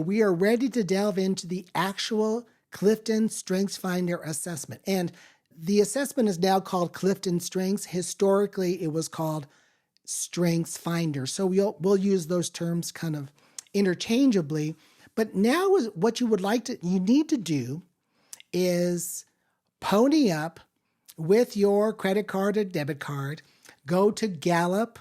We are ready to delve into the actual Clifton StrengthsFinder assessment. And the assessment is now called Clifton Strengths. Historically, it was called StrengthsFinder. So we'll use those terms kind of interchangeably. But now is what you need to do is pony up with your credit card or debit card, go to Gallup,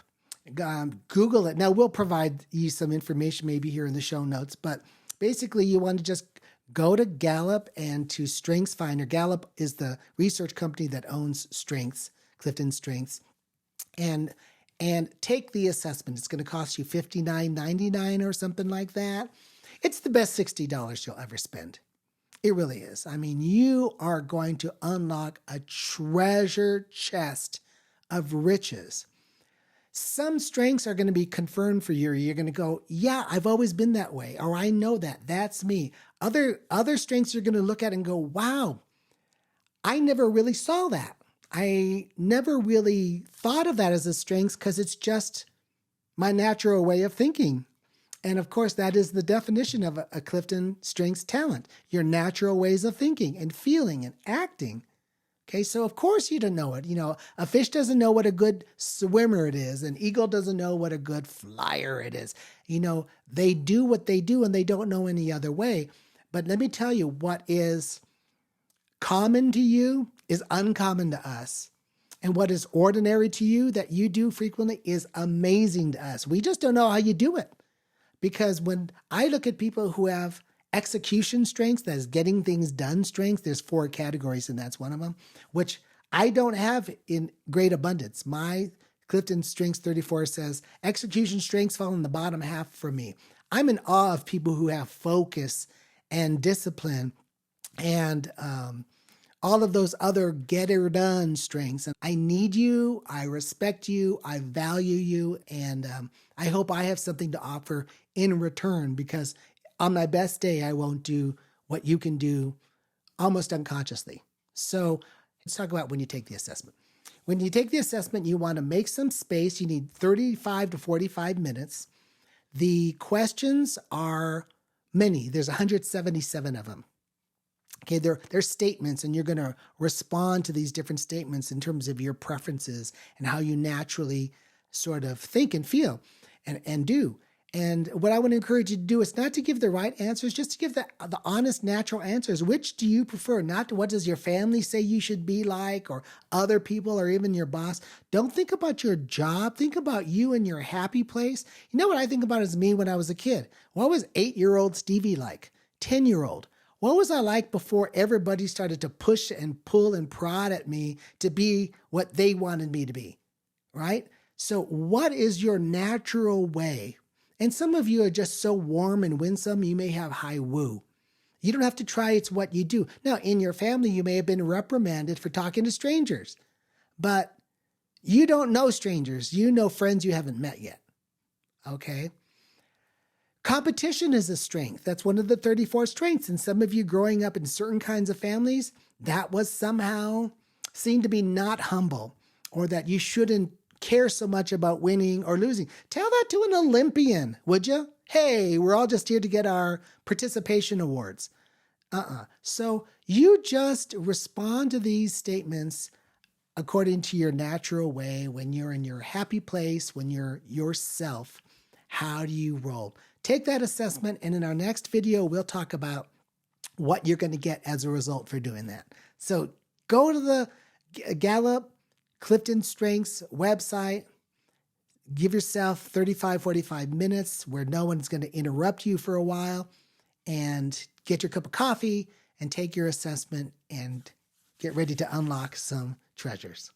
Google it. Now, we'll provide you some information maybe here in the show notes, but basically you want to just go to Gallup and to StrengthsFinder. Gallup is the research company that owns Strengths, Clifton Strengths, and take the assessment. It's going to cost you $59.99 or something like that. It's the best $60 you'll ever spend. It really is. I mean, you are going to unlock a treasure chest of riches. Some strengths are going to be confirmed for you. You're going to go, yeah, I've always been that way, or I know that. That's me. Other strengths you're going to look at and go, wow, I never really saw that. I never really thought of that as a strength because it's just my natural way of thinking. And of course, that is the definition of a Clifton Strengths talent, your natural ways of thinking and feeling and acting. Okay, so of course you don't know it. You know, a fish doesn't know what a good swimmer it is. An eagle doesn't know what a good flyer it is. You know, they do what they do and they don't know any other way. But let me tell you, what is common to you is uncommon to us. And what is ordinary to you that you do frequently is amazing to us. We just don't know how you do it. Because when I look at people who have execution strengths, that is getting things done strengths, there's 4 categories and that's one of them, which I don't have in great abundance. My Clifton Strengths 34 says execution strengths fall in the bottom half for me. I'm in awe of people who have focus and discipline and all of those other get-her-done strengths. And I need you, I respect you, I value you, and I hope I have something to offer in return, because on my best day, I won't do what you can do almost unconsciously. So let's talk about when you take the assessment. When you take the assessment, you want to make some space. You need 35 to 45 minutes. The questions are many. There's 177 of them. Okay, they're statements, and you're going to respond to these different statements in terms of your preferences and how you naturally sort of think and feel and do. And what I want to encourage you to do is not to give the right answers, just to give the honest, natural answers. Which do you prefer? Not what does your family say you should be like, or other people, or even your boss. Don't think about your job. Think about you and your happy place. You know what I think about is me when I was a kid. What was 8-year-old Stevie like? 10-year-old? What was I like before everybody started to push and pull and prod at me to be what they wanted me to be, right? So what is your natural way? And some of you are just so warm and winsome, you may have high woo. You don't have to try, it's what you do. Now, in your family, you may have been reprimanded for talking to strangers, but you don't know strangers. You know friends you haven't met yet, okay? Competition is a strength. That's one of the 34 strengths. And some of you growing up in certain kinds of families, that was somehow seen to be not humble, or that you shouldn't care so much about winning or losing. Tell that to an Olympian, would you? Hey, we're all just here to get our participation awards. So you just respond to these statements according to your natural way, when you're in your happy place, when you're yourself. How do you roll? Take that assessment, and in our next video, we'll talk about what you're going to get as a result for doing that. So go to the Gallup Clifton Strengths website, give yourself 35, 45 minutes where no one's going to interrupt you for a while, and get your cup of coffee and take your assessment and get ready to unlock some treasures.